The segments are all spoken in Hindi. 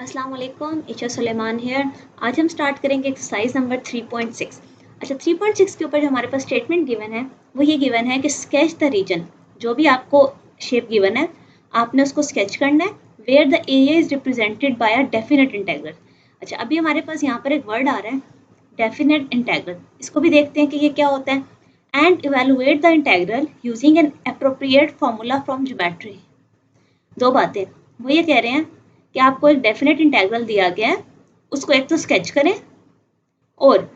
अस्सलाम वालेकुम, इशा सुलेमान हियर। आज हम स्टार्ट करेंगे एक्सरसाइज नंबर 3.6। अच्छा, 3.6 के ऊपर जो हमारे पास स्टेटमेंट गिवन है वो ये गिवन है कि स्केच द रीजन। जो भी आपको शेप गिवन है आपने उसको स्केच करना है where the area is represented by a definite integral. अच्छा, अभी हमारे पास यहाँ पर एक वर्ड आ रहा है डेफिनेट इंटेग्रल। इसको भी देखते हैं कि ये क्या होता है। And evaluate the integral using an appropriate formula from geometry. दो बातें, वो ये कह रहे हैं कि आपको एक डेफिनेट इंटेग्रल दिया गया है, उसको एक तो स्केच करें और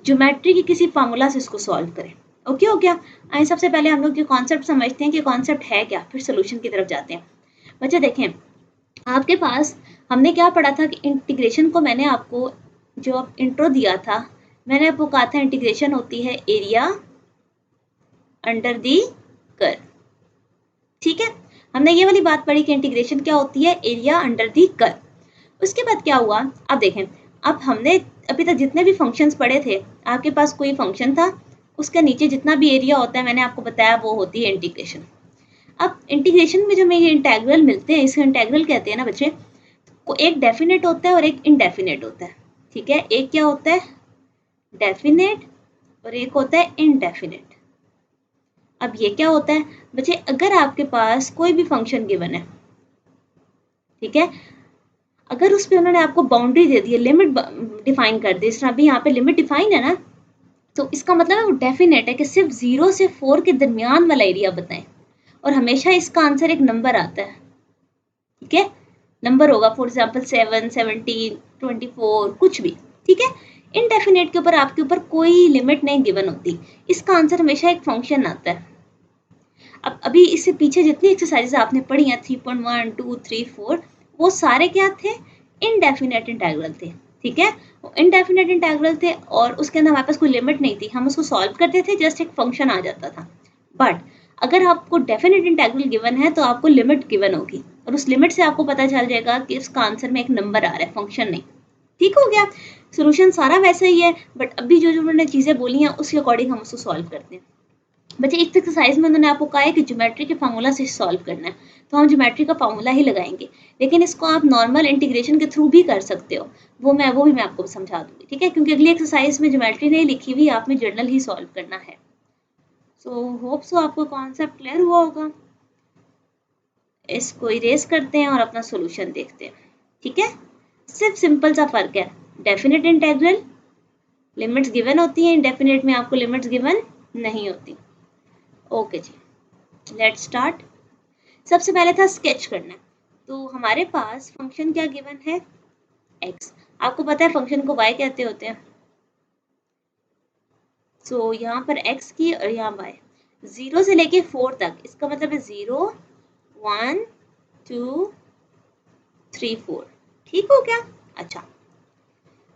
ज्योमेट्री की किसी फार्मूला से उसको सॉल्व करें। ओके हो गया। आइए सबसे पहले हम लोग ये कॉन्सेप्ट समझते हैं कि कॉन्सेप्ट है क्या, फिर सोल्यूशन की तरफ जाते हैं। बच्चे देखें, आपके पास हमने क्या पढ़ा था कि इंटीग्रेशन को मैंने आपको जो इंट्रो दिया था, मैंने आपको कहा था इंटीग्रेशन होती है एरिया अंडर दी कर्व। ठीक है, हमने ये वाली बात पढ़ी कि इंटीग्रेशन क्या होती है, एरिया अंडर दी कर्व। उसके बाद क्या हुआ, अब देखें, अब हमने अभी तक जितने भी फंक्शंस पढ़े थे, आपके पास कोई फंक्शन था, उसका नीचे जितना भी एरिया होता है मैंने आपको बताया वो होती है इंटीग्रेशन। अब इंटीग्रेशन में जो हमें ये इंटेग्रल मिलते हैं, इसको इंटेग्रल कहते हैं ना बच्चे। को एक डेफिनेट होता है और एक इनडेफिनेट होता है। ठीक है, एक क्या होता है डेफिनेट और एक होता है इनडेफिनेट। अब ये क्या होता है बच्चे, अगर आपके पास कोई भी फंक्शन गिवन है, ठीक है, अगर उस पे उन्होंने आपको बाउंड्री दे दी है, लिमिट डिफाइन कर दी, इस तरह अभी यहाँ पे लिमिट डिफाइन है ना, तो इसका मतलब है वो डेफिनेट है कि सिर्फ 0 से 4 के दरमियान वाला एरिया बताएं और हमेशा इसका आंसर एक नंबर आता है। ठीक है, नंबर होगा, फॉर एग्जाम्पल 7, 17, 24, कुछ भी। ठीक है, इनडेफिनेट के ऊपर आपके ऊपर कोई लिमिट नहीं गिवन होती, इसका आंसर हमेशा एक फंक्शन आता है। अब अभी इससे पीछे जितनी एक्सरसाइजेज आपने पढ़ी हैं 3.1, 2, 3, 4, वो सारे क्या थे, इनडेफिनेट इंटेग्रल थे। ठीक है, इनडेफिनेट इंटेग्रल थे और उसके अंदर हमारे पास कोई लिमिट नहीं थी, हम उसको सॉल्व करते थे, जस्ट एक फंक्शन आ जाता था। बट अगर आपको डेफिनेट इंटेग्रल गिवन है तो आपको लिमिट गिवन होगी और उस लिमिट से आपको पता चल जाएगा कि उसका आंसर में एक नंबर आ रहा है, फंक्शन नहीं। ठीक हो गया, सोल्यूशन सारा वैसा ही है, बट अभी जो जो उन्होंने चीजें बोली हैं उसके अकॉर्डिंग हम उसको सॉल्व करते हैं। बच्चे इस एक्सरसाइज में उन्होंने आपको कहा है कि ज्योमेट्री के फार्मूला से सॉल्व करना है, तो हम ज्योमेट्री का फार्मूला ही लगाएंगे, लेकिन इसको आप नॉर्मल इंटीग्रेशन के थ्रू भी कर सकते हो, वो भी मैं आपको समझा दूंगी। ठीक है, क्योंकि अगली एक्सरसाइज में ज्योमेट्री नहीं लिखी हुई, आपने जर्नल ही सॉल्व करना है। सो होप सो आपको कॉन्सेप्ट क्लियर हुआ होगा। इसको इरेज करते हैं और अपना सोल्यूशन देखते हैं। ठीक है, सिर्फ सिंपल सा फर्क है, डेफिनेट इंटेग्रल लिमिट्स गिवन होती हैं, इंडेफिनेट में आपको लिमिट्स गिवन नहीं होती। ओके जी, लेट्स स्टार्ट। सबसे पहले था स्केच करना, तो हमारे पास फंक्शन क्या गिवन है, x। आपको पता है फंक्शन को y कहते होते हैं, सो यहाँ पर x की और यहाँ y, 0 से लेके 4 तक, इसका मतलब है 0, 1, 2, 3, 4। ठीक हो गया। अच्छा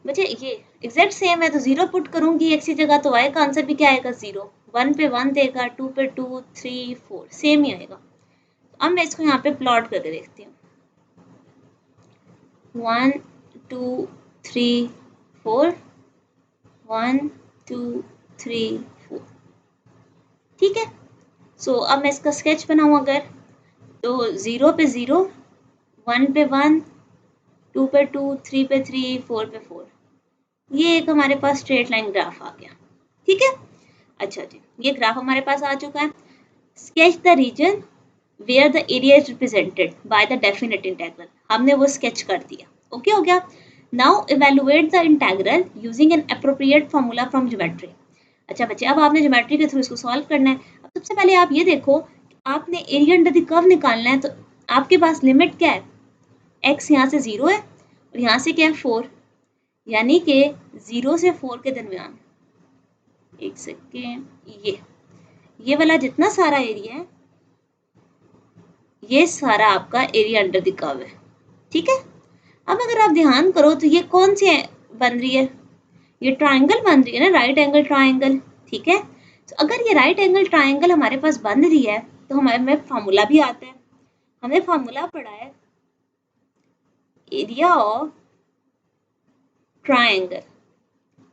बच्चे, ये एग्जैक्ट सेम है, तो 0 पुट करूंगी x की जगह, तो y का आंसर भी क्या आएगा 0, 1 पे 1 देगा, 2 पे 2, 3, 4, सेम ही आएगा। अब मैं इसको यहाँ पे प्लॉट करके देखती हूँ, 1, 2, 3, 4, 1, 2, 3, 4। ठीक है, सो अब मैं इसका स्केच बनाऊँ अगर, तो 0 पे 0, 1 पे 1, 2 पे 2, 3 पे 3, 4 पे 4, ये एक हमारे पास स्ट्रेट लाइन ग्राफ आ गया। ठीक है, अच्छा जी, ये ग्राफ हमारे पास आ चुका है। Sketch the region where the area is represented by the definite integral, हमने वो स्केच कर दिया। ओके हो गया। Now evaluate the integral using an appropriate formula from geometry. अच्छा बच्चे, अब आपने ज्योमेट्री के थ्रू इसको सॉल्व करना है। अब सबसे पहले आप ये देखो, आपने एरिया अंडर द कर्व निकालना है, तो आपके पास लिमिट क्या है, x यहाँ से 0 है और यहाँ से क्या है 4, यानी कि 0 से 4 के दरमियान, एक सेकेंड, ये वाला जितना सारा एरिया है, ये सारा आपका एरिया अंडर द कर्व है। ठीक है, अब अगर आप ध्यान करो तो ये कौन सी बन रही है, ये ट्राइंगल बन रही है ना, राइट एंगल ट्राइंगल। ठीक है, तो अगर ये राइट एंगल ट्राइंगल हमारे पास बन रही है तो हमारे में फार्मूला भी आता है, हमने फार्मूला पढ़ा है एरिया ऑफ ट्राइंगल,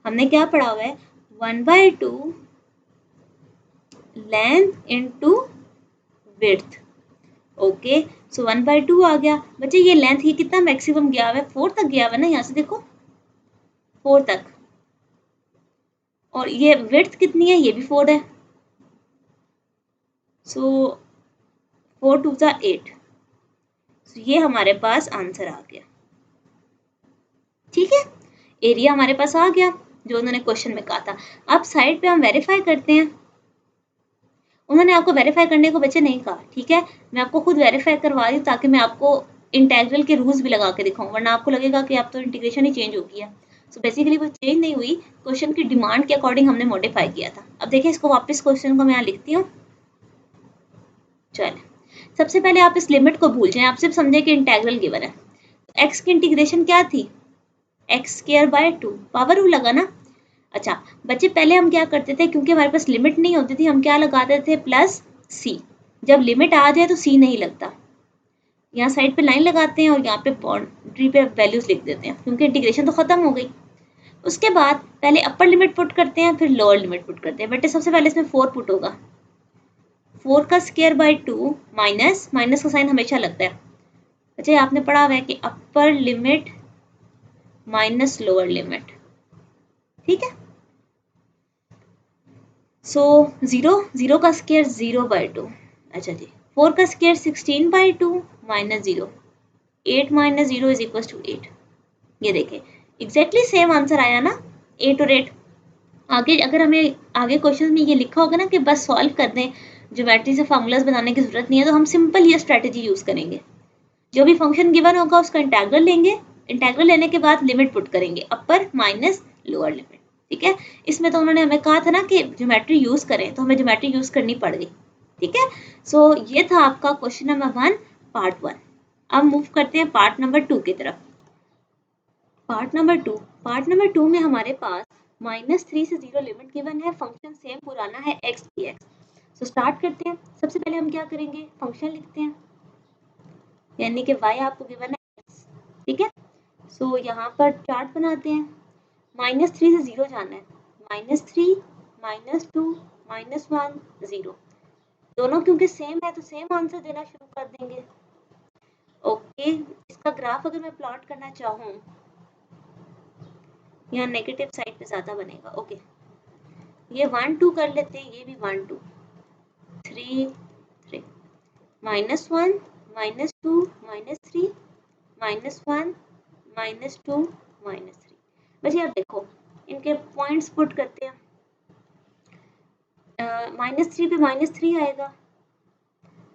हमने क्या पढ़ा हुआ है, 1/2 लेंथ इनटू विड्थ। ओके, सो 1/2 आ गया। बच्चे ये लेंथ ये कितना मैक्सिमम गया हुआ है, 4 तक गया हुआ है ना, यहाँ से देखो 4 तक, और ये विड्थ कितनी है, ये भी 4 है, सो 4 2 ज़ा 8, so ये हमारे पास आंसर आ गया। ठीक है, एरिया हमारे पास आ गया जो उन्होंने क्वेश्चन में कहा था। अब साइड पे हम वेरीफाई करते हैं। उन्होंने आपको वेरीफाई करने को बच्चे नहीं कहा, ठीक है, मैं आपको खुद वेरीफाई करवा रही हूँ ताकि मैं आपको इंटेग्रल के रूल्स भी लगा के दिखाऊं, वरना आपको लगेगा कि आप तो इंटीग्रेशन ही चेंज हो गया। सो बेसिकली वो चेंज नहीं हुई, क्वेश्चन की डिमांड के अकॉर्डिंग हमने मॉडिफाई किया था। अब देखिए इसको वापस क्वेश्चन को मैं यहाँ लिखती हूँ। चलिए, सबसे पहले आप इस लिमिट को भूल जाएं, आप सिर्फ समझे कि इंटेग्रल गिवन है। एक्स की इंटीग्रेशन क्या थी, x²/2, पावर रूल लगा ना। अच्छा बच्चे, पहले हम क्या करते थे, क्योंकि हमारे पास लिमिट नहीं होती थी, हम क्या लगाते थे, प्लस सी। जब लिमिट आ जाए तो सी नहीं लगता, यहाँ साइड पे लाइन लगाते हैं और यहाँ पे बाउंड्री पे वैल्यूज लिख देते हैं, क्योंकि इंटीग्रेशन तो खत्म हो गई। उसके बाद पहले अपर लिमिट पुट करते हैं, फिर लोअर लिमिट पुट करते हैं। बेटे सबसे पहले इसमें 4 पुट होगा, 4²/2 माइनस, माइनस का साइन हमेशा लगता है। अच्छा आपने पढ़ा हुआ है कि upper limit minus lower limit, ठीक है। सो 0 का स्क्वायर 0/2, अच्छा जी, 4 का square 16/2 minus 0, 8 minus 0 is equal to 8। ये देखें एग्जैक्टली सेम आंसर आया ना, 8 और 8। आगे अगर हमें आगे क्वेश्चन में ये लिखा होगा ना कि बस सॉल्व कर दें, ज्योमेट्री से फार्मूलाज बनाने की जरूरत नहीं है, तो हम सिंपल ये स्ट्रेटेजी यूज करेंगे। जो भी फंक्शन गिवन होगा उसका इंटेग्रल लेंगे, इंटेग्रल लेने के बाद लिमिट पुट करेंगे, अपर माइनस लोअर लिमिट, ठीक है। इसमें तो उन्होंने हमें कहा था ना कि ज्योमेट्री यूज करें, तो हमें ज्योमेट्री यूज करनी पड़ गई, ठीक है। सो ये था आपका क्वेश्चन नंबर 1 पार्ट 1। अब मूव करते हैं पार्ट नंबर 2 की तरफ। पार्ट नंबर टू में हमारे पास -3 से 0 लिमिट गिवन है, फंक्शन सेम पुराना है x dx। सो स्टार्ट करते हैं। सबसे पहले हम क्या करेंगे, फंक्शन लिखते हैं, यानी कि y आपको गिवन है x, ठीक है। सो यहाँ पर चार्ट बनाते हैं। -3 से 0 जाना है, -3 -2 -1 0, दोनों क्योंकि सेम है तो सेम आंसर देना शुरू कर देंगे। ओके, इसका ग्राफ अगर मैं प्लॉट करना चाहूँ, यहाँ नेगेटिव साइड पे ज्यादा बनेगा। ओके, ये 1 2 कर लेते हैं, ये भी 1 2 3 3 -1 -2 -3 -1 -2 -3। बस यार देखो इनके पॉइंट्स पुट करते हैं। -3 पे -3 आएगा,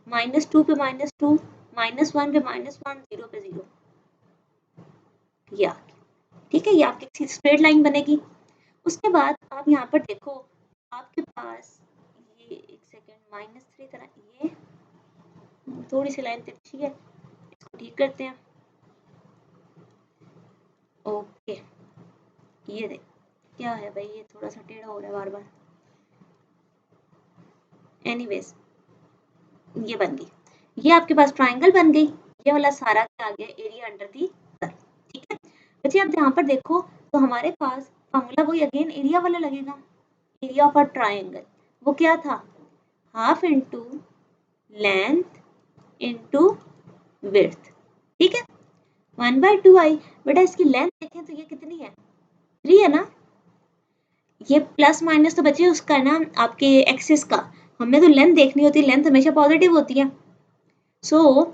-2 पे -2, -1 पे -1, 0 पे 0, ये ठीक है, ये आपकी स्ट्रेट लाइन बनेगी। उसके बाद आप यहाँ पर देखो, आपके पास ये एक सेकेंड, -3 तरह ये थोड़ी सी लाइन तिरछी है, इसको ठीक करते हैं। ओके, ये देख क्या है भाई, ये थोड़ा सा टेढ़ा हो रहा है बार बार। एनीवेज ये बन गई, ये आपके पास ट्राइंगल बन गई। ये वाला सारा क्या आ गया, एरिया अंडर दी कर्व, ठीक है। बच्चे आप यहाँ पर देखो तो हमारे पास फॉर्मूला वही अगेन एरिया वाला लगेगा, एरिया ऑफ अ ट्राइंगल। वो क्या था, half into length into width, ठीक है। 1/2 आई। बेटा इसकी लेंथ देखें तो ये कितनी है, 3 है ना। ये प्लस माइनस तो बच्चे उसका है ना, आपके एक्सिस का। हमें तो लेंथ देखनी होती है, लेंथ हमेशा पॉजिटिव होती है। सो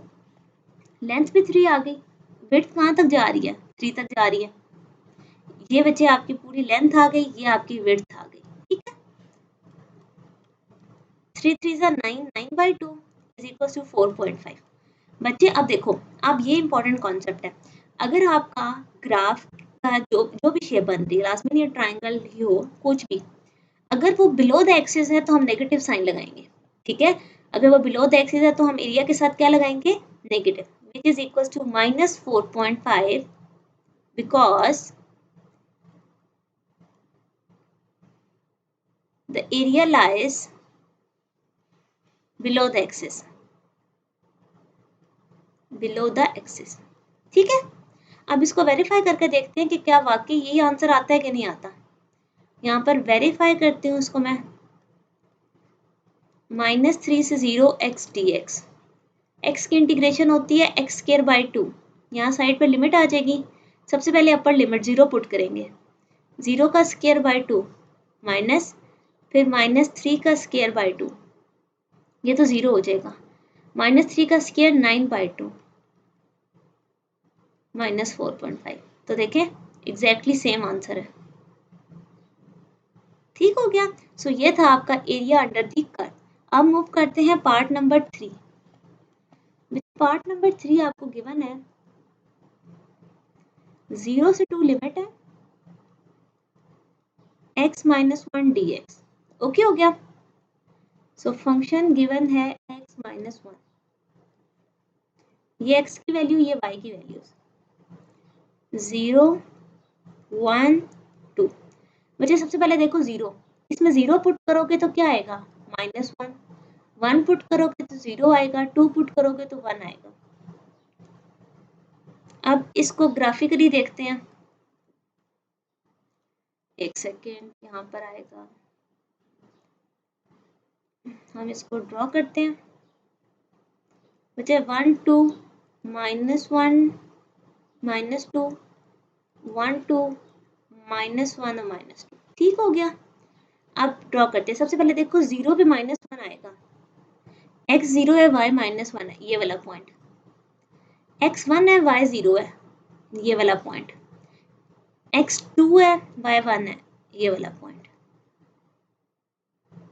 लेंथ भी 3 आ गई, विड्थ कहाँ तक जा रही है, 3 तक जा रही है। ये बच्चे आपकी पूरी लेंथ आ गई, ये आपकी विड्थ आ गई, ठीक है। 3 3 9 9/2 इज इक्वल टू 4.5। बच्चे अब देखो, अब ये इंपॉर्टेंट कॉन्सेप्ट है। अगर आपका ग्राफ का जो भी शेप बन रही है, लास्ट में ये ट्राइंगल ही हो कुछ भी, अगर वो बिलो द एक्सिस है तो हम नेगेटिव साइन लगाएंगे, ठीक है। अगर वो बिलो द एक्सिस है तो हम एरिया के साथ क्या लगाएंगे, negative, which is equal to -4.5 because the area lies below the axis, below the axis, ठीक है। अब इसको वेरीफाई करके देखते हैं कि क्या वाकई यही आंसर आता है कि नहीं आता। यहाँ पर वेरीफाई करती हूँ इसको मैं, -3 से 0 x dx, एक्स की इंटीग्रेशन होती है एक्स स्क्वायर बाई 2, यहाँ साइड पर लिमिट आ जाएगी। सबसे पहले अपर लिमिट 0 पुट करेंगे, 0 का स्क्वायर बाई 2 माइनस, फिर -3 का स्क्वायर बाई 2, ये तो 0 हो जाएगा, -3 का स्क्वायर 9 बाई 2 -4.5। तो देखें एग्जैक्टली सेम आंसर है। ठीक हो गया। सो ये था आपका एरिया अंडर दी कर्व। अब मूव करते हैं पार्ट नंबर 3। पार्ट नंबर 3 आपको गिवन है 0 से 2 लिमिट है x माइनस 1 dx। ओके हो गया। सो फंक्शन गिवन है x माइनस 1, ये x की वैल्यू, ये y की वैल्यू, 0 1 2। बच्चे सबसे पहले देखो 0, इसमें 0 पुट करोगे तो क्या आएगा -1, 1 पुट करोगे तो 0 आएगा, 2 पुट करोगे तो 1 आएगा। अब इसको ग्राफिकली देखते हैं, एक सेकेंड, यहाँ पर आएगा, हम इसको ड्रॉ करते हैं। बच्चे 1 2 -1 -2 1 2 -1 और -2। ठीक हो गया। अब ड्रॉ करते हैं। सबसे पहले देखो 0 पे -1 आएगा, x 0 है y -1 है, ये वाला पॉइंट, x 1 है y 0 है, ये वाला पॉइंट, x 2 है y 1 है, ये वाला पॉइंट,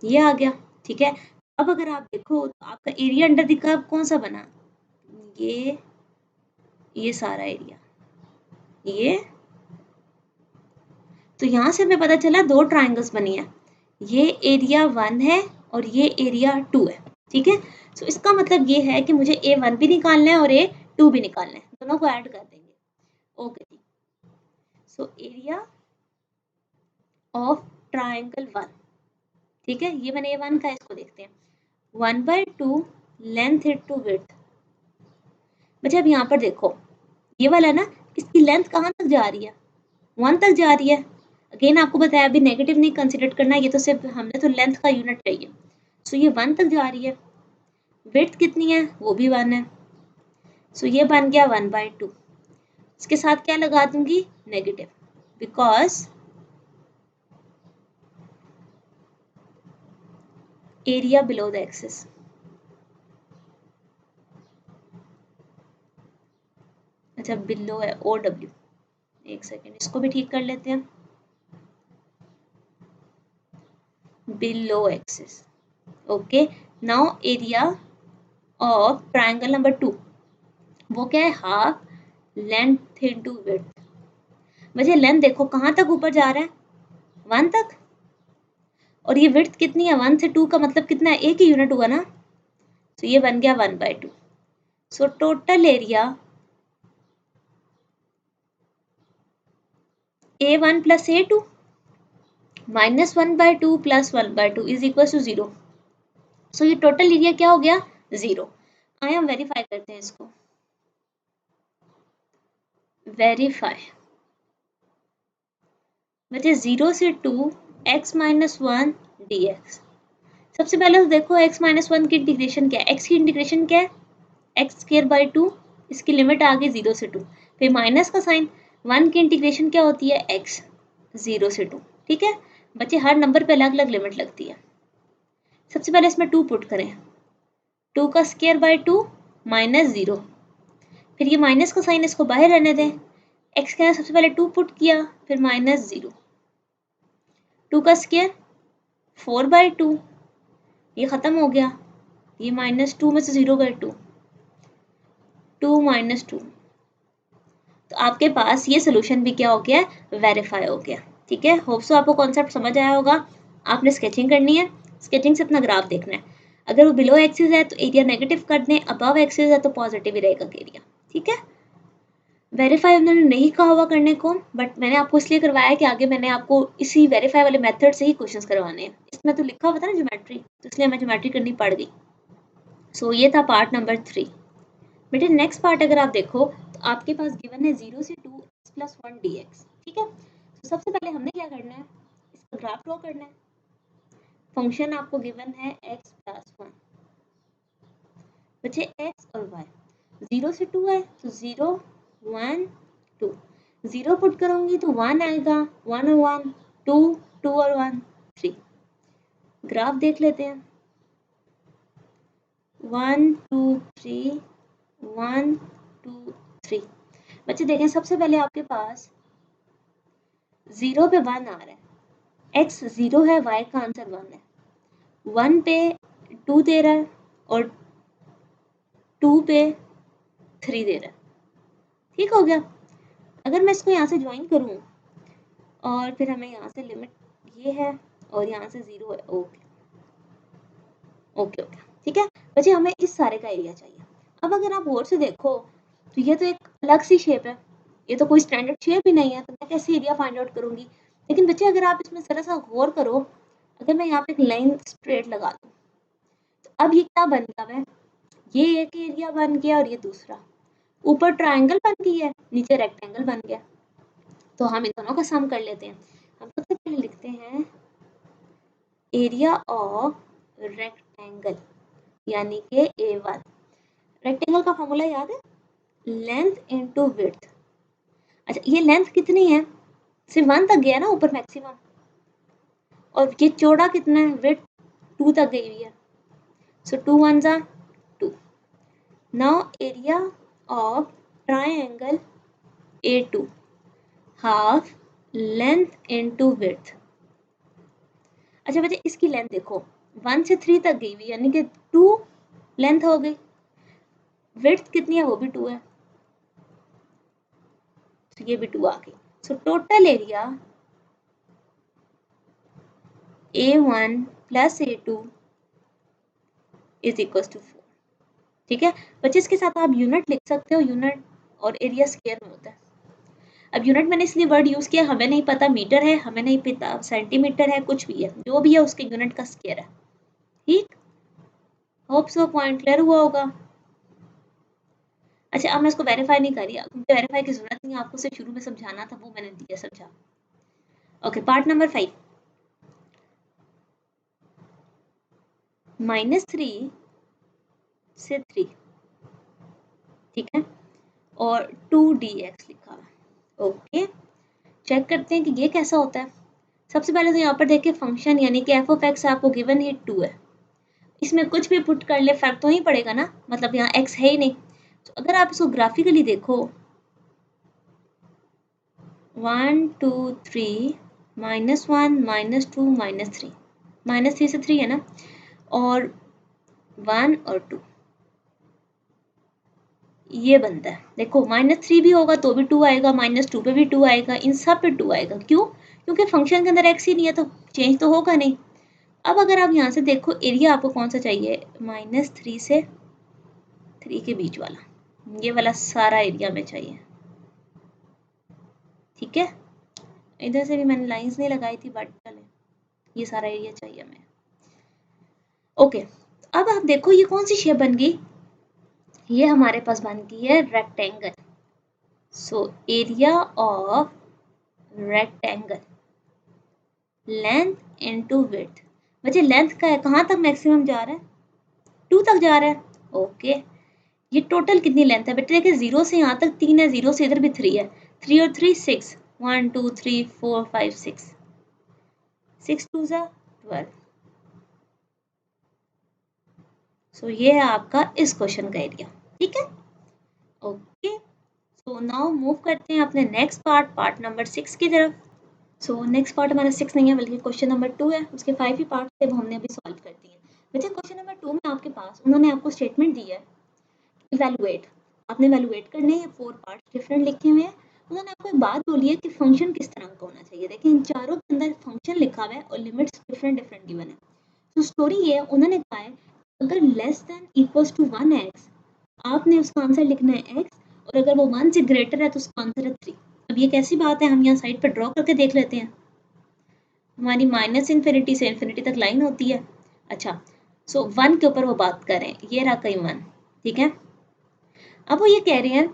ये आ गया। ठीक है। अब अगर आप देखो तो आपका एरिया अंडर द कर्व कौन सा बना, ये सारा एरिया, ये। तो यहाँ से हमें पता चला 2 ट्राइंगल्स बनी है, ये एरिया 1 है और ये एरिया 2 है। ठीक है। सो इसका मतलब ये है कि मुझे A1 भी निकालना है और A2 भी निकालना है, दोनों को ऐड कर देंगे। ओके जी। सो एरिया ऑफ ट्राइंगल 1, ठीक है, ये मैंने A1 का, इसको देखते हैं। 1/2 लेंथ इंटू विड्थ। बच्चे अब यहाँ पर देखो, ये वाला ना, इसकी लेंथ कहाँ तक जा रही है, 1 तक जा रही है। अगेन आपको बताया अभी नेगेटिव नहीं कंसिडर करना, ये तो सिर्फ हमने तो लेंथ का यूनिट चाहिए। सो ये 1 तक जा रही है। विड्थ कितनी है, वो भी 1 है। सो ये बन गया 1/2। इसके साथ क्या लगा दूंगी, negative, because area below the axis. अच्छा बिलो है OW, एक सेकेंड, इसको भी ठीक कर लेते हैं, below axis. Okay, now area of triangle number 2, वो क्या है, हाफ लेंथ इनटू विड्थ। वैसे लेंथ देखो कहाँ तक ऊपर जा रहा है, 1 तक, और ये विड्थ कितनी है, 1 से 2 का मतलब कितना है, एक ही यूनिट हुआ ना। तो ये बन गया 1/2। So total area A1 plus A2 -1/2 plus 1/2 is equal to 0। So ये टोटल एरिया क्या हो गया, 0। आइए हम वेरीफाई करते हैं इसको, वेरीफाई। बचे 0 से 2 x माइनस 1 dx। सबसे पहले तो देखो x माइनस 1 की इंटीग्रेशन क्या है, x की इंटीग्रेशन क्या है, एक्स स्क्वायर बाई 2, इसकी लिमिट आ गई 0 से 2, फिर माइनस का साइन, 1 की इंटीग्रेशन क्या होती है, x 0 से 2। ठीक है। बच्चे हर नंबर पे अलग अलग लिमिट लगती है। सबसे पहले इसमें 2 पुट करें, 2 का स्क्वायर बाई 2 -0, फिर ये माइनस का साइन, इसको बाहर रहने दें, x का सबसे पहले 2 पुट किया, फिर -0, 2 का स्क्वायर 4/2, ये ख़त्म हो गया, ये -2 में से 0/2, 2 -2। तो आपके पास ये सोल्यूशन भी क्या हो गया, वेरीफाई हो गया। ठीक है। होप सो आपको कॉन्सेप्ट समझ आया होगा। आपने स्केचिंग करनी है, स्केचिंग से अपना ग्राफ देखना है। अगर वो बिलो एक्सिस है तो एरिया नेगेटिव कर दें, अबव एक्सिस है तो पॉजिटिव ही रहेगा एरिया। ठीक है। वेरीफाई उन्होंने नहीं कहा हुआ करने को, बट मैंने आपको इसलिए करवाया कि आगे मैंने आपको इसी वेरीफाई वाले मेथड से ही क्वेश्चंस करवाने हैं। इसमें तो लिखा हुआ था ना ज्योमेट्री, तो इसलिए हमें ज्योमेट्री करनी पड़ गई। सो ये था पार्ट नंबर 3। बेटे नेक्स्ट पार्ट अगर आप देखो तो आपके पास गिवन है 0 से 2 x प्लस 1 dx। ठीक है। तो सबसे पहले हमने क्या करना है, इसका ग्राफ ड्रॉ करना है। फंक्शन आपको गिवन है x प्लस 1, बच्चे x और y, 0 से 2 है तो 0 1 2, 0 पुट करूंगी तो 1 आएगा, 1 और 1 2, 2 और 1 3। ग्राफ देख लेते हैं, 1 2 3 1 2 3। बच्चे देखें सबसे पहले आपके पास 0 पे 1 आ रहा है, x 0 है, y का आंसर 1 है, 1 पे 2 दे रहा है और 2 पे 3 दे रहा है। ठीक हो गया। अगर मैं इसको यहाँ से ज्वाइन करूँ और फिर हमें यहाँ से लिमिट ये है और यहाँ से 0 है, ओके ओके ओके ठीक है बच्चे, हमें इस सारे का एरिया चाहिए। अब अगर आप गौर से देखो तो ये तो एक अलग सी शेप है, ये तो कोई स्टैंडर्ड शेप ही नहीं है, तो मैं कैसे एरिया फाइंड आउट करूंगी। लेकिन बच्चे अगर आप इसमें जरा सा गौर करो, अगर मैं यहाँ पे एक लाइन स्ट्रेट लगा दूँ तो अब ये क्या बन गया है, ये एक एरिया बन गया और ये दूसरा, ऊपर ट्राइंगल बन गई है, नीचे रेक्टेंगल बन गया। तो हम इन दोनों का सम कर लेते हैं। हम सबसे पहले लिखते हैं एरिया ऑफ रेक्टेंगल यानी कि A1। रेक्टेंगल का फॉर्मूला याद है, लेंथ इनटू विड्थ। अच्छा ये लेंथ कितनी है, सिर्फ 1 तक गया ना ऊपर मैक्सिमम, और ये चौड़ा कितना है, विड्थ 2 तक गई हुई है, सो 2 1 जा 2। Now area of triangle A2 half length into width. अच्छा बच्चे इसकी लेंथ देखो 1 से 3 तक गई हुई यानी कि 2 लेंथ हो गई, विड्थ कितनी है वो भी 2 है, तो ये भी 2 आ गई। So total area A1 plus A2 is equal to 4। ठीक है बच्चे, इसके साथ आप यूनिट लिख सकते हो, यूनिट और एरिया स्क्वायर में होता है। अब यूनिट मैंने इसलिए वर्ड यूज किया, हमें नहीं पता मीटर है, हमें नहीं पता सेंटीमीटर है, कुछ भी है, जो भी है उसके यूनिट का स्क्वायर है। ठीक, होप सो पॉइंट क्लियर हुआ होगा। अच्छा अब मैं इसको वेरीफाई नहीं कर रही, क्योंकि वेरीफाई की जरूरत नहीं है, आपको सिर्फ शुरू में समझाना था, वो मैंने दिया समझा। ओके पार्ट नंबर 5, -3 से 3, ठीक है, और 2dx लिखा हुआ। ओके चेक करते हैं कि ये कैसा होता है। सबसे पहले तो यहाँ पर देखिए फंक्शन यानी कि एफ ऑफ एक्स आपको गिवन ही 2 है, इसमें कुछ भी पुट कर ले फर्क तो नहीं पड़ेगा ना, मतलब यहाँ x है ही नहीं। तो अगर आप इसको ग्राफिकली देखो 1 2 3 -1 -2 -3, -3 से 3 है ना, और 1 और 2 ये बनता है। देखो -3 भी होगा तो भी 2 आएगा, -2 पे भी 2 आएगा, इन सब पे 2 आएगा। क्यों? क्योंकि फंक्शन के अंदर x ही नहीं है तो चेंज तो होगा नहीं। अब अगर आप यहाँ से देखो एरिया आपको कौन सा चाहिए, -3 से 3 के बीच वाला, ये वाला सारा एरिया में चाहिए। ठीक है, इधर से भी मैंने लाइंस नहीं लगाई थी बट चले, ये सारा एरिया चाहिए हमें। ओके अब आप देखो ये कौन सी शेप बन गई, ये हमारे पास बन गई है rectangle. So area of rectangle length into width. बच्चे लेंथ का है, कहाँ तक मैक्सिमम जा रहा है, 2 तक जा रहा है। ओके ये टोटल कितनी लेंथ है बेटे, देखिए 0 से यहाँ तक 3 है, 0 से इधर भी 3 है, 3 और 3 6, 1 2 3 4 5 6, 6 2 जा 12। सो ये है आपका इस क्वेश्चन का एरिया। ठीक है ओके, सो नाउ मूव करते हैं अपने नेक्स्ट पार्ट, पार्ट नंबर 6 की तरफ। सो नेक्स्ट पार्ट हमारा 6 नहीं है बल्कि क्वेश्चन नंबर 2 है, उसके 5 ही पार्ट थे वो हमने अभी सॉल्व कर दिए। बच्चे क्वेश्चन नंबर 2 में आपके पास उन्होंने आपको स्टेटमेंट दी है इवैल्यूएट, आपने इवैल्यूएट करने हैं, 4 पार्ट डिफरेंट लिखे हुए हैं। उन्होंने आपको एक बात बोली है कि फंक्शन किस तरह का होना चाहिए। देखिए इन चारों के अंदर फंक्शन लिखा हुआ है और लिमिट्स डिफरेंट डिफरेंट गिवन है। तो स्टोरी ये है, उन्होंने कहा है अगर less than equals to 1x, आपने उसका आंसर लिखना है x, और अगर वो 1 से ग्रेटर है तो उसका आंसर है 3। अब ये कैसी बात है, हम यहाँ साइड पर ड्रॉ करके देख लेते हैं। हमारी -∞ से इन्फिनिटी तक लाइन होती है। अच्छा सो 1 के ऊपर वो बात करें, ये रहा कहीं 1, ठीक है। अब वो ये कह रहे हैं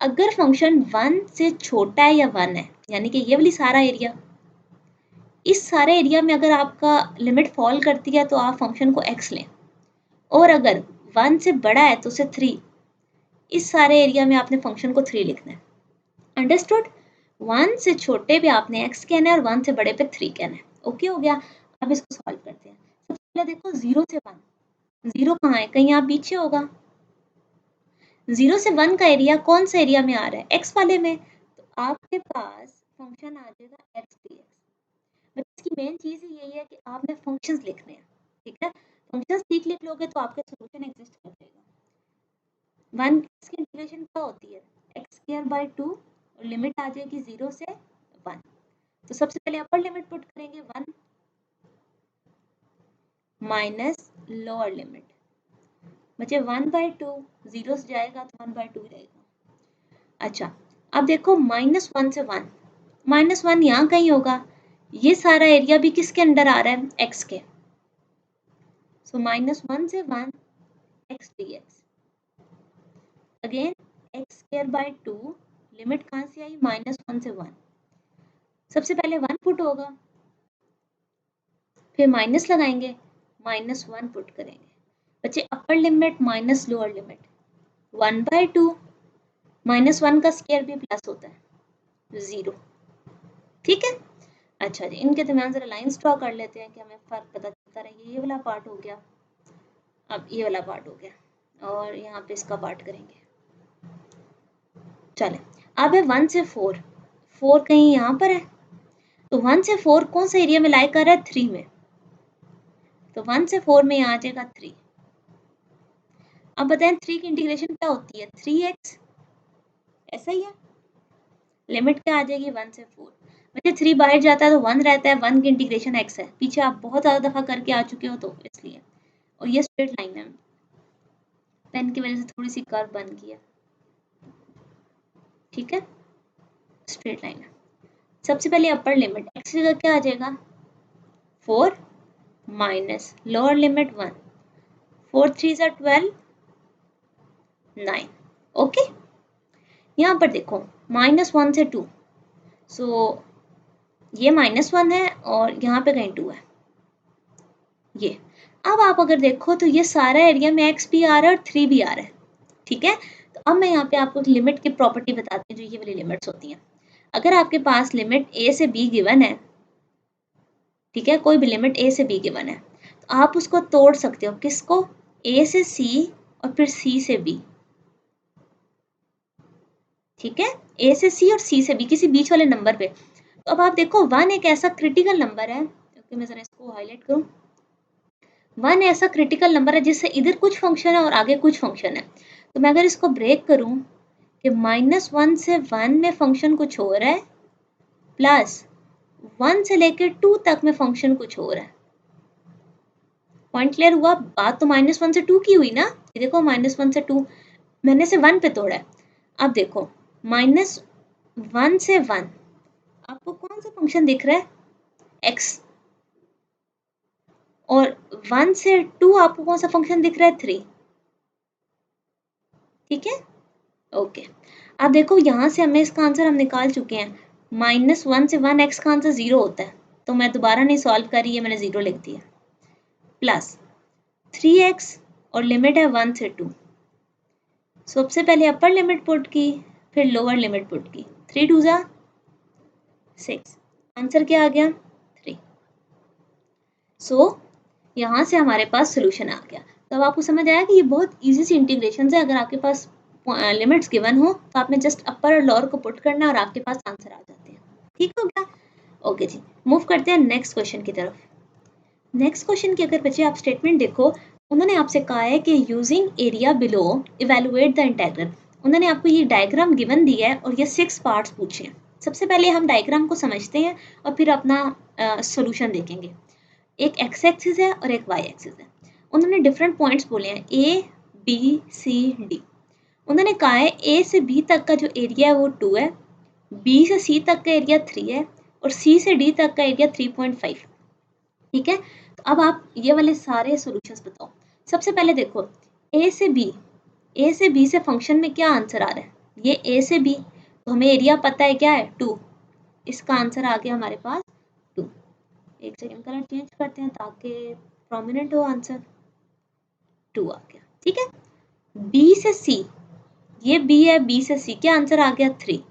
अगर फंक्शन 1 से छोटा है या 1 है, यानी कि ये वाली सारा एरिया, इस सारे एरिया में अगर आपका लिमिट फॉल करती है तो आप फंक्शन को x लें, और अगर 1 से बड़ा है तो उसे 3, इस सारे एरिया में आपने फंक्शन को 3 लिखना है। अंडरस्टूड? 1 से छोटे पे आपने x कहना है और 1 से बड़े पे 3 कहना है। ओके हो गया? अब इसको सॉल्व करते हैं। सबसे पहले देखो 0 से 1, 0 कहाँ है? कहीं यहाँ पीछे होगा। 0 से 1 का एरिया कौन सा एरिया में आ रहा है? x वाले में। तो आपके पास फंक्शन आ जाएगा x dx। बट इसकी मेन चीज ही यही है कि आपने फंक्शंस लिखने हैं, ठीक है? फंक्शंस ठीक लिख लोगे तो आपके सॉल्यूशन एग्जिस्ट कर जाएगा। 1 की इंटीग्रेशन क्या होती है? x²/2 और लिमिट आ जाएगी 0 से 1। तो सबसे पहले अपर लिमिट पुट करेंगे 1 माइनस लोअर लिमिट, बचे 1/2, 0 से जाएगा तो 1/2 रहेगा। अच्छा, अब देखो -1 से 1, -1 यहाँ कहीं होगा। ये सारा एरिया भी किसके अंडर आ रहा है? x के। सो -1 से 1 x dx। Again x²/2, limit कहाँ से आई? -1 से 1। सबसे पहले 1 पुट होगा, फिर माइनस लगाएंगे, -1 पुट करेंगे, बच्चे upper limit minus lower limit. 1/2 -1 का स्क्वायर भी प्लस होता है, 0। ठीक है? अच्छा जी, इनके दरमियान जरा लाइंस ड्रॉ कर लेते हैं कि हमें फर्क पता चलता रहे। ये वाला पार्ट हो गया, अब ये वाला पार्ट हो गया, और यहाँ पे इसका पार्ट करेंगे। चले, अब है 1 से 4, 4 कहीं यहाँ पर है। तो 1 से 4 कौन सा एरिया में लाई कर रहा है? 3 में। तो 1 से 4 में यहाँ आ जाएगा 3। अब बताएं 3 की इंटीग्रेशन क्या होती है? 3x, ऐसा ही है। लिमिट क्या आ जाएगी? 1 से 4। बच्चे 3 बाहर जाता है तो 1 रहता है, 1 की इंटीग्रेशन x है। पीछे आप बहुत ज़्यादा दफ़ा करके आ चुके हो तो इसलिए। और ये स्ट्रेट लाइन है, पेन की वजह से थोड़ी सी कर्व बन गई है, ठीक है? स्ट्रेट लाइन है। सबसे पहले अपर लिमिट x की जगह क्या आ जाएगा? 4 माइनस लोअर लिमिट 1, 4 3 ज़ा 12, 9। ओके, यहाँ पर देखो -1 से 2, सो ये -1 है और यहाँ पे कहीं 2 है, ये। अब आप अगर देखो तो ये सारा एरिया में x भी आ रहा है और 3 भी आ रहा है, ठीक है? तो अब मैं यहाँ पे आपको लिमिट की प्रॉपर्टी बताती हूँ, जो ये वाली लिमिट्स होती हैं। अगर आपके पास लिमिट a से b गिवन है, ठीक है, कोई भी लिमिट a से b गिवन है, तो आप उसको तोड़ सकते हो। किसको? a से c और फिर c से b, ठीक है? a से c और c से b, किसी बीच वाले नंबर पे। तो अब आप देखो 1 एक ऐसा क्रिटिकल नंबर है, क्योंकि मैं जरा इसको हाईलाइट करूँ, 1 ऐसा क्रिटिकल नंबर है जिससे इधर कुछ फंक्शन है और आगे कुछ फंक्शन है। तो मैं अगर इसको ब्रेक करूँ कि -1 से 1 में फंक्शन कुछ हो रहा है, प्लस 1 से लेकर 2 तक में फंक्शन कुछ हो रहा है। पॉइंट क्लियर हुआ? बात तो -1 से 2 की हुई ना। ये देखो -1 से 2 मैंने से 1 पे तोड़ा है। अब देखो -1 से 1 आपको कौन सा फंक्शन दिख रहा है? x। और 1 से 2 आपको कौन सा फंक्शन दिख रहा है? 3। ठीक है? ओके, अब देखो यहाँ से हमें इसका आंसर हम निकाल चुके हैं। -1 से 1 x का आंसर 0 होता है, तो मैं दोबारा नहीं सॉल्व कर रही है, मैंने 0 लिख दिया। प्लस 3x और लिमिट है 1 से 2। सबसे पहले अपर लिमिट पुट की, फिर लोअर लिमिट पुट की। 3 2 ज़ा 6, आंसर क्या आ गया? 3। सो यहाँ से हमारे पास सोल्यूशन आ गया। तो अब आपको समझ आया कि ये बहुत इजी सी इंटीग्रेशन है। अगर आपके पास लिमिट्स गिवन हो तो आपने जस्ट अपर और लोअर को पुट करना और आपके पास आंसर आ जाते हैं। ठीक हो गया? ओके जी, मूव करते हैं नेक्स्ट क्वेश्चन की तरफ। नेक्स्ट क्वेश्चन की अगर बच्चे आप स्टेटमेंट देखो, उन्होंने आपसे कहा है कि using area below evaluate the integral. उन्होंने आपको ये डायग्राम गिवन दी है और ये 6 पार्ट्स पूछे हैं। सबसे पहले हम डायग्राम को समझते हैं और फिर अपना सोल्यूशन देखेंगे। एक एक्स एक्सिस है और एक वाई एक्सिस है। उन्होंने डिफरेंट पॉइंट्स बोले हैं, ए बी सी डी। उन्होंने कहा है ए से बी तक का जो एरिया है वो 2 है, बी से सी तक का एरिया 3 है और सी से डी तक का एरिया 3.5। ठीक है? तो अब आप ये वाले सारे सॉल्यूशंस बताओ। सबसे पहले देखो ए से बी से फंक्शन में क्या आंसर आ रहा है? ये ए से बी, तो हमें एरिया पता है क्या है? 2। इसका आंसर आ गया हमारे पास 2। एक सेकंड, कलर चेंज करते हैं ताकि प्रोमिनेंट हो आंसर। 2 आ गया। ठीक है। बी से सी, ये बी है, बी से सी क्या आंसर आ गया 3।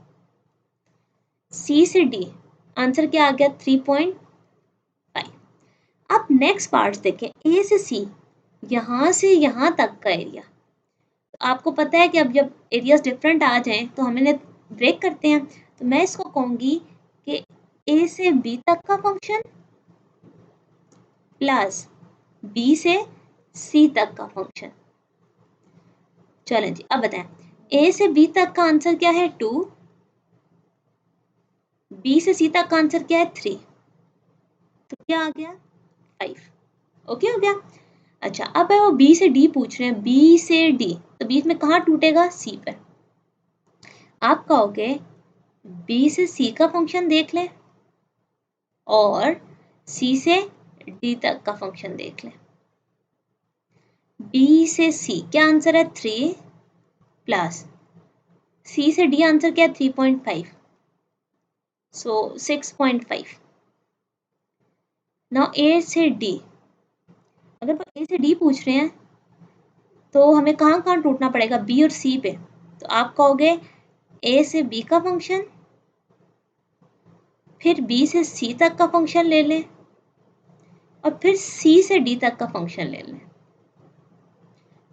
सी से डी आंसर क्या आ गया 3.5। अब नेक्स्ट पार्ट देखें, ए से सी, यहाँ से यहाँ तक का एरिया। तो आपको पता है कि अब जब एरियाज डिफरेंट आ जाएं तो हम इन्हें ब्रेक करते हैं। तो मैं इसको कहूँगी कि ए से बी तक का फंक्शन प्लस बी से सी तक का फंक्शन। चलें जी, अब बताएं, ए से बी तक का आंसर क्या है 2, बी से सी तक का आंसर क्या है 3, तो क्या आ गया 5। ओके हो गया। अच्छा, अब है वो बी से डी पूछ रहे हैं, बी से डी, तो बीच में कहाँ टूटेगा, सी पर। आप कहोगे बी से सी का फंक्शन देख लें और सी से डी तक का फंक्शन देख लें। बी से सी क्या आंसर है 3 प्लस सी से डी आंसर क्या है 3.5, सो 6.5। नाउ ए से डी, अगर वो ए से डी पूछ रहे हैं तो हमें कहाँ कहाँ टूटना पड़ेगा, बी और सी पे। तो आप कहोगे ए से बी का फंक्शन, फिर बी से सी तक का फंक्शन ले लें और फिर सी से डी तक का फंक्शन ले लें।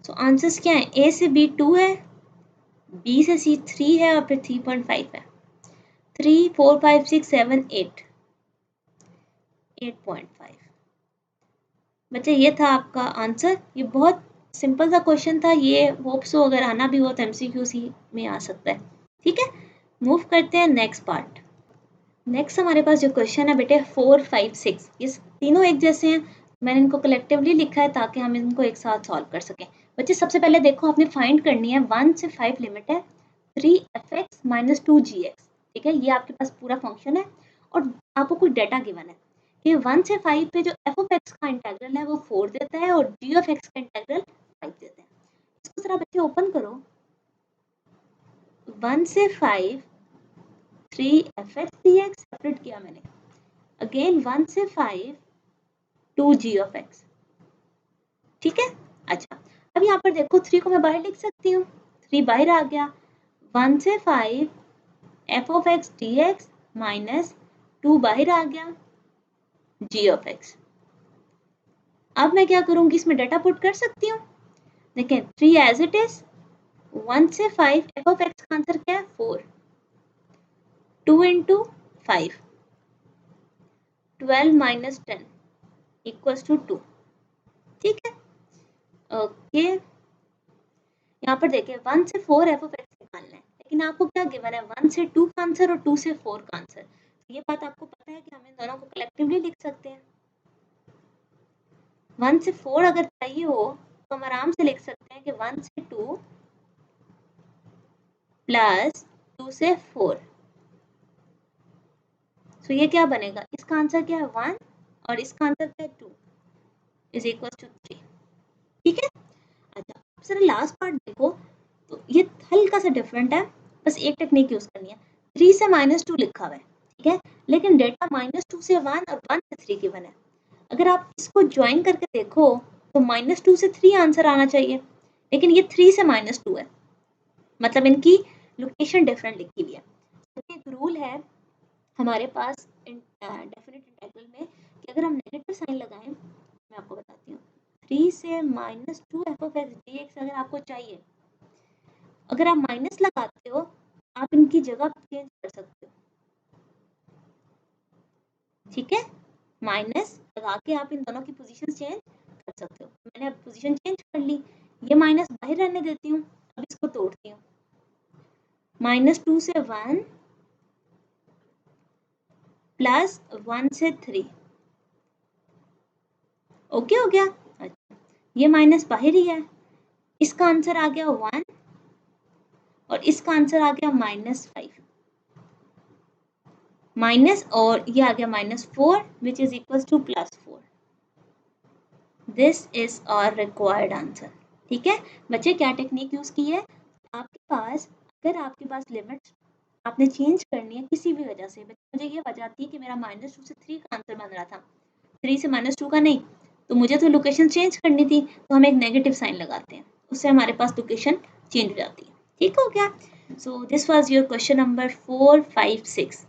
तो आंसर्स क्या है, ए से बी 2 है, बी से सी 3 है और फिर 3.5 है। 3 4 5 6 7 8, 8.5। बच्चे ये था आपका आंसर। ये बहुत सिंपल सा क्वेश्चन था, ये होप सो अगर आना भी हो तो एमसीक्यूसी में आ सकता है। ठीक है, मूव करते हैं नेक्स्ट पार्ट। नेक्स्ट हमारे पास जो क्वेश्चन है बेटे 4 5 6, ये तीनों एक जैसे हैं, मैंने इनको कलेक्टिवली लिखा है ताकि हम इनको एक साथ सॉल्व कर सकें। बच्चे सबसे पहले देखो, आपने फाइंड करनी है 1 से 5 लिमिट है 3fx - 2gx। ठीक है, ये आपके पास पूरा फंक्शन है और आपको कुछ डाटा गिवन है कि 1 से 5 पे जो f ऑफ x का इंटेग्रल है वो 4 देता है और g ऑफ x का इंटेग्रल 5 देता है। इसको जरा बच्चे ओपन करो, 1 से 5 3fx dx सेपरेट किया मैंने, अगेन 1 से 5 2g ऑफ x। ठीक है। अच्छा, अब यहाँ पर देखो 3 को मैं बाहर लिख सकती हूँ, 3 बाहर आ गया, 1 से 5 f of x dx minus 2 बाहर आ गया g ऑफ x। अब मैं क्या करूँगी, इसमें डाटा पुट कर सकती हूँ। देखें 3 एज इट इज, 1 से 5 f ऑफ x का आंसर क्या है 4, 2 इंटू 5 12 माइनस 10 इक्वल्स टू 2। ठीक है, ओके। यहाँ पर देखिए 1 से 4 f ऑफ x निकालना है, लेकिन आपको क्या गिवन है 1 से 2 का आंसर और 2 से 4 का आंसर। तो ये बात आपको पता है कि हम इन दोनों को कलेक्टिवली लिख सकते हैं। 1 से 4 अगर चाहिए हो तो हम आराम से लिख सकते हैं कि 1 से 2 प्लस 2 से 4। तो ये क्या बनेगा, इसका आंसर क्या है 1 और इसका आंसर क्या है 2 इज इक्वल टू 3। ठीक है। अच्छा, सर लास्ट पार्ट देखो, तो ये हल्का सा डिफरेंट है, बस एक टेक्निक यूज करनी है। 3 से -2 लिखा हुआ है, ठीक है, लेकिन डेटा -2 से 1 और 1 से 3 गिवन है। अगर आप इसको ज्वाइन करके देखो तो -2 से 3 आंसर आना चाहिए, लेकिन ये 3 से -2 है, मतलब इनकी लोकेशन डिफरेंट लिखी हुई है। एक रूल है हमारे पास डेफिनेट इंटीग्रल में कि अगर हम नेगेटिव साइन लगाएं, मैं आपको बताती हूँ, 3 से -2 f ऑफ x dx अगर आपको चाहिए, अगर आप माइनस लगाते हो आप इनकी जगह चेंज कर सकते हो। ठीक है, माइनस लगा के आप इन दोनों की पोजीशन चेंज कर सकते हो। मैंने अब पोजीशन चेंज कर ली, ये माइनस बाहर रहने देती हूँ, अब इसको तोड़ती हूँ, -2 से 1 प्लस 1 से 3। ओके हो गया। अच्छा, ये माइनस बाहर ही है, इसका आंसर आ गया 1 और इसका आंसर आ गया -5 माइनस, और ये आ गया -4 which is equal to +4। This is our required answer. ठीक है बच्चे, क्या टेक्निक यूज की है, आपके पास अगर आपके पास लिमिट्स आपने चेंज करनी है किसी भी वजह से, मुझे ये वजह थी कि मेरा -2 से 3 का आंसर बन रहा था, 3 से -2 का नहीं, तो मुझे तो लोकेशन चेंज करनी थी, तो हम एक नेगेटिव साइन लगाते हैं। उससे हमारे पास लोकेशन चेंज हो जाती है। ठीक हो गया। So this was your question number 4, 5, 6।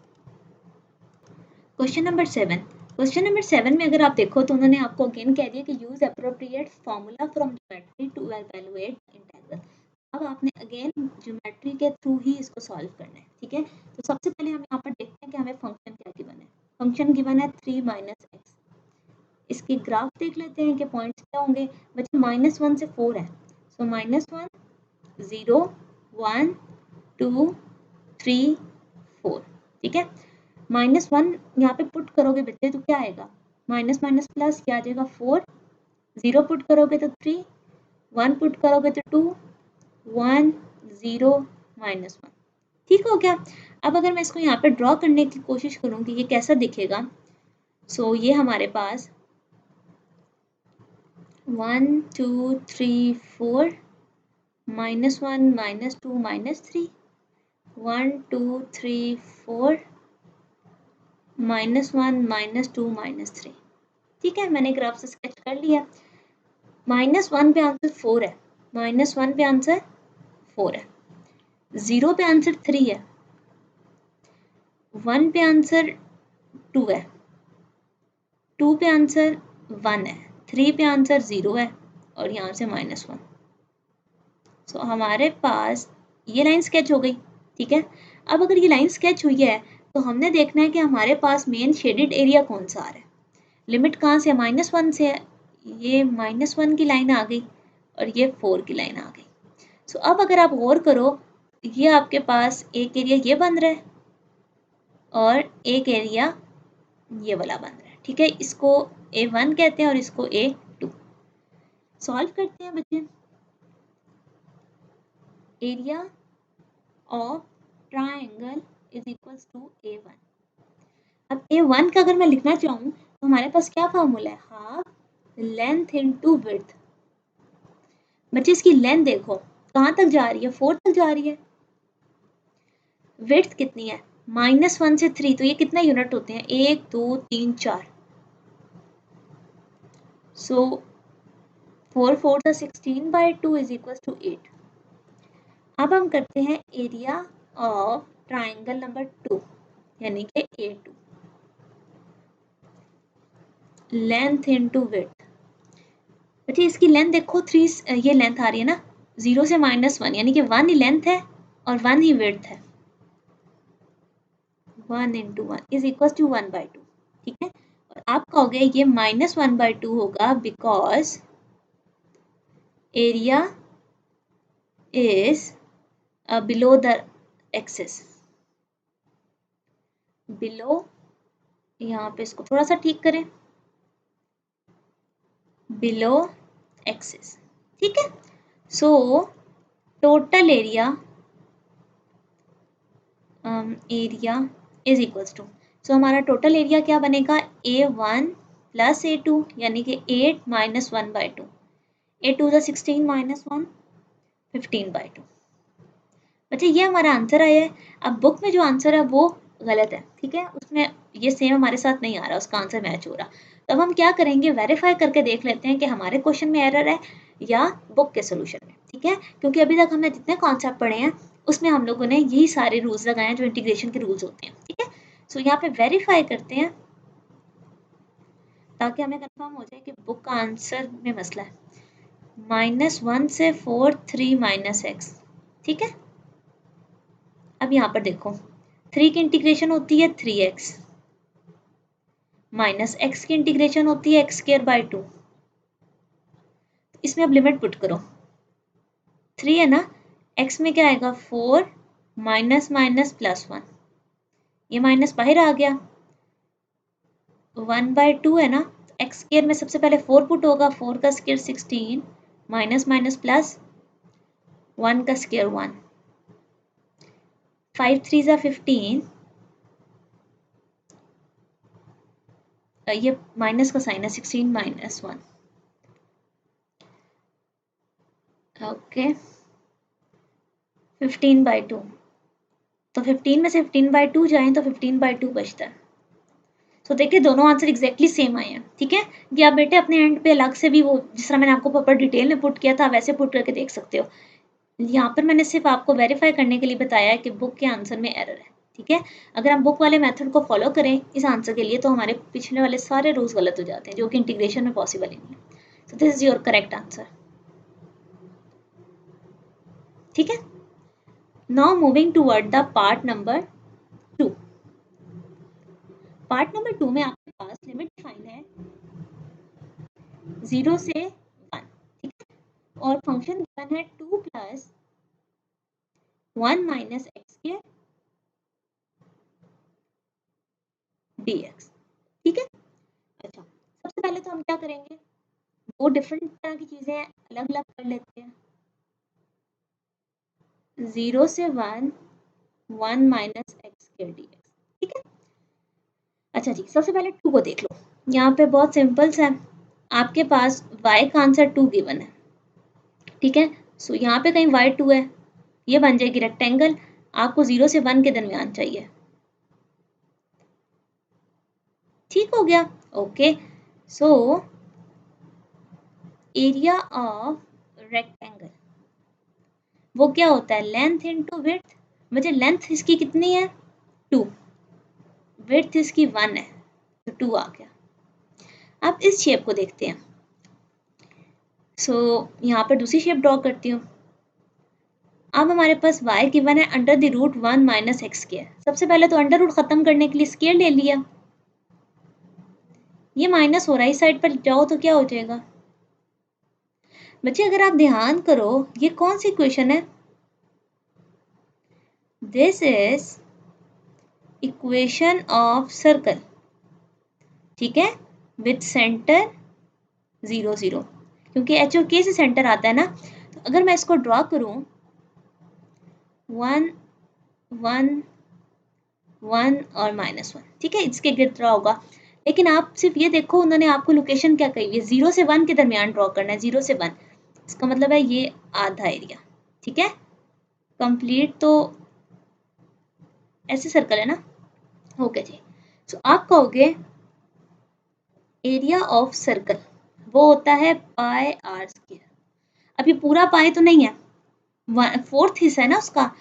Question number 7। Question number 7 में अगर आप देखो तो उन्होंने आपको अगेन कह दिया कि use appropriate formula from geometry to evaluate integral. अब आपने अगेन ज्योमेट्री के थ्रू ही इसको सॉल्व करना है। ठीक है, तो सबसे पहले हम यहाँ पर देखते हैं कि हमें फंक्शन क्या गिवन है। फंक्शन गिवन है 3 माइनस एक्स। इसकी ग्राफ देख लेते हैं कि पॉइंट्स क्या होंगे। बच्चे -1 से 4 है, सो -1 0 1 2 3 4। ठीक है, -1 यहाँ पे पुट करोगे बच्चे तो क्या आएगा, माइनस माइनस प्लस क्या आ जाएगा 4, 0 पुट करोगे तो 3, 1 पुट करोगे तो 2, 1 0 -1। ठीक हो गया। अब अगर मैं इसको यहाँ पे ड्रॉ करने की कोशिश करूँ कि ये कैसा दिखेगा, सो ये हमारे पास 1 2 3 4 -1 -2 -3 1 2 3 4 -1 -2 -3। ठीक है, मैंने ग्राफ से स्केच कर लिया। -1 पे आंसर 4 है, -1 पे आंसर 4 है, 0 पे आंसर 3 है, 1 पे आंसर 2 है, 2 पे आंसर 1 है, 3 पे आंसर 0 है और यहाँ से -1। सो हमारे पास ये लाइन स्केच हो गई। ठीक है, अब अगर ये लाइन स्केच हुई है तो हमने देखना है कि हमारे पास मेन शेडेड एरिया कौन सा आ रहा है। लिमिट कहाँ से, -1 से है, ये -1 की लाइन आ गई और ये 4 की लाइन आ गई। सो अब अगर आप गौर करो, ये आपके पास एक एरिया ये बन रहा है और एक एरिया ये वाला बन रहा है। ठीक है, इसको A1 कहते हैं और इसको A2। सॉल्व करते हैं बच्चे। Area of triangle is equals to A1। अब A1 का अगर मैं लिखना चाहूँ तो हमारे पास क्या फॉर्मूला है, हाफ लेंथ इनटू विड्थ। बच्चे इसकी लेंथ देखो कहाँ तक जा रही है, 4 तक जा रही है। विड्थ कितनी है, -1 से 3, तो ये कितने यूनिट होते हैं, 1 2 3 4। So 4 4 16/2 is equal to 8। अब हम करते हैं एरिया ऑफ ट्राइंगल नंबर 2 यानी कि A2। Length into width. बच्चे इसकी लेंथ देखो 3, ये लेंथ आ रही है ना, 0 से -1 यानी कि 1 ही लेंथ है और 1 ही विड्थ है। 1 × 1 इज इक्वल टू 1/2। ठीक है, और आप कहोगे ये -1/2 होगा because area is below the axis. Below, यहाँ पे इसको थोड़ा सा ठीक करें, बिलो एक्सिस। ठीक है, so total area is equals to, so हमारा टोटल एरिया क्या बनेगा, A1 + A2 यानी कि 8 - 1/2। A2 = 16 - 1 15/2। बच्चे ये हमारा आंसर आया है। अब बुक में जो आंसर है वो गलत है। ठीक है, उसमें ये सेम हमारे साथ नहीं आ रहा, उसका आंसर मैच हो रहा। तो अब हम क्या करेंगे, वेरीफाई करके देख लेते हैं कि हमारे क्वेश्चन में एरर है या बुक के सोल्यूशन में। ठीक है, क्योंकि अभी तक हमने जितने कॉन्सेप्ट पढ़े हैं उसमें हम लोगों ने यही सारे रूल्स लगाए हैं जो इंटीग्रेशन के रूल्स होते हैं। ठीक है, सो यहाँ पे वेरीफाई करते हैं ताकि हमें कंफर्म हो जाए कि बुक का आंसर में मसला है। -1 से 4 3 - x। ठीक है, अब यहाँ पर देखो 3 की इंटीग्रेशन होती है 3x, -x की इंटीग्रेशन होती है x²/2। इसमें अब लिमिट पुट करो, 3 है ना, x में क्या आएगा 4 -−+1, ये माइनस बाहर आ गया, 1/2 है ना, x² में सबसे पहले 4 पुट होगा, 4 का स्क्वायर 16, माइनस प्लस 1 का स्क्वायर 1, 5 3 = 15, ये माइनस का साइन है, 16 - 1। ओके, 15/2, तो 15 में से 15/2 जाएं तो 15/2 बचता है। सो देखिए दोनों आंसर एग्जैक्टली सेम आए हैं, ठीक है। ये आप बेटे अपने एंड पे अलग से भी वो जिस तरह मैंने आपको प्रॉपर डिटेल में पुट किया था वैसे पुट करके देख सकते हो। यहाँ पर मैंने सिर्फ आपको वेरीफाई करने के लिए बताया है कि बुक के आंसर में एरर है, ठीक है। अगर हम बुक वाले मेथड को फॉलो करें इस आंसर के लिए तो हमारे पिछले वाले सारे रूल्स गलत हो जाते हैं जो कि इंटीग्रेशन में पॉसिबल ही नहीं है। So this is your correct answer, ठीक है। Now moving toward the part number 2। Part number 2 में आपके पास लिमिट डिफाइन है 0 से 1, ठीक है। और फंक्शन गिवन है 2 plus 1 minus x square dx, ठीक है। अच्छा, सबसे पहले तो हम क्या करेंगे, दो डिफरेंट तरह की चीजें अलग अलग कर लेते हैं। 0 से 1 1 माइनस एक्स स्क्वायर dx, ठीक है। अच्छा जी, सबसे पहले 2 को देख लो। यहाँ पे बहुत सिंपल सा है, आपके पास y का आंसर 2 गिवन है, ठीक है। सो यहाँ पे कहीं y2 है, ये बन जाएगी रेक्टेंगल। आपको 0 से 1 के दरमियान चाहिए, ठीक हो गया। Okay, so area of rectangle वो क्या होता है, लेंथ इनटू विड्थ। मुझे लेंथ इसकी कितनी है 2, विड्थ इसकी 1 है तो 2 आ गया। अब इस शेप को देखते हैं। सो यहाँ पर दूसरी शेप ड्रॉ करती हूँ। अब हमारे पास y गिवन है under the root 1 minus x square. सबसे पहले तो अंडर रूट खत्म करने के लिए स्क्वायर ले लिया, ये माइनस हो रहा है, इस साइड पर जाओ तो क्या हो जाएगा बच्चे, अगर आप ध्यान करो ये कौन सी इक्वेशन है, this is equation of circle, ठीक है, विथ सेंटर 0 0, क्योंकि एच और के से सेंटर आता है ना। तो अगर मैं इसको ड्रॉ करूं 1 1 1 और -1, ठीक है, इसके गिर्द ड्रॉ होगा। लेकिन आप सिर्फ ये देखो उन्होंने आपको लोकेशन क्या कही है, 0 से 1 के दरमियान ड्रॉ करना है, 0 से 1। इसका मतलब है ये आधा एरिया, ठीक है, कंप्लीट तो ऐसे सर्कल है ना। ओके जी, सो आप कहोगे एरिया ऑफ सर्कल वो होता है पाई आर स्क्वायर। अब ये पूरा पाई तो नहीं है, 1/4 हिस्सा है ना उसका।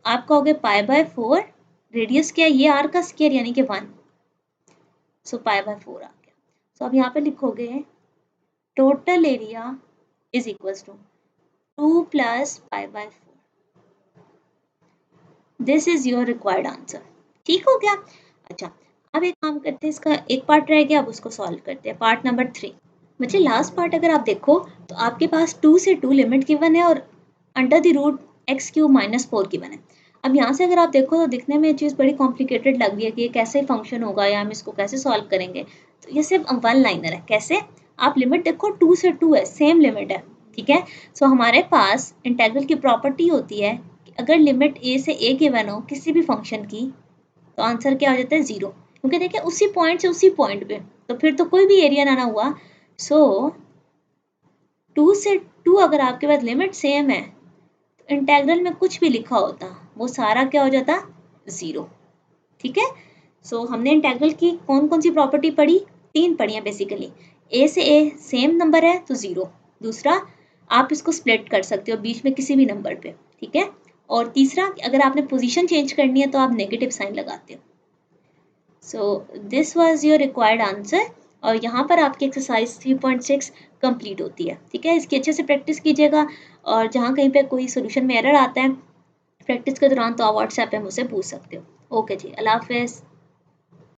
आप कहोगे पाई बाय 4, रेडियस क्या है, ये आर का स्क्वायर यानी कि 1, सो पाई बाय 4 आ गया। सो अब यहाँ पे लिखोगे total area is equal to 2 plus pi by 4। This is your required answer, ठीक हो गया। अच्छा, अब एक काम करते हैं, इसका एक पार्ट रह गया, अब उसको सॉल्व करते हैं, पार्ट नंबर 3। बच्चे लास्ट पार्ट अगर आप देखो तो आपके पास 2 से 2 लिमिट गिवन है और under the root x cube minus 4 given है। अब यहाँ से अगर आप देखो तो दिखने में चीज़ बड़ी कॉम्प्लिकेटेड लग रही है कि ये कैसे फंक्शन होगा या हम इसको कैसे सॉल्व करेंगे। तो ये सिर्फ वन लाइनर है, कैसे, आप लिमिट देखो 2 से 2 है, सेम लिमिट है, ठीक है। सो हमारे पास इंटेग्रल की प्रॉपर्टी होती है कि अगर लिमिट ए से ए गिवन हो किसी भी फंक्शन की तो आंसर क्या हो जाता है 0, क्योंकि देखिए उसी पॉइंट से उसी पॉइंट पे तो फिर तो कोई भी एरिया ना हुआ। सो 2 से 2 अगर आपके पास लिमिट सेम है तो इंटेग्रल में कुछ भी लिखा होता वो सारा क्या हो जाता 0, ठीक है। सो हमने इंटेग्रल की कौन कौन सी प्रॉपर्टी पढ़ी, 3 पढ़ी है बेसिकली। ए से ए सेम नंबर है तो 0, दूसरा आप इसको स्प्लिट कर सकते हो बीच में किसी भी नंबर पे, ठीक है, और तीसरा अगर आपने पोजीशन चेंज करनी है तो आप नेगेटिव साइन लगाते हो। So this was your required answer और यहाँ पर आपकी एक्सरसाइज 3.6 कंप्लीट होती है, ठीक है। इसकी अच्छे से प्रैक्टिस कीजिएगा और जहाँ कहीं पे कोई सोल्यूशन में एरर आता है प्रैक्टिस के दौरान तो आप व्हाट्सएप पे मुझसे पूछ सकते हो। ओके जी, अल्लाह हाफिज़।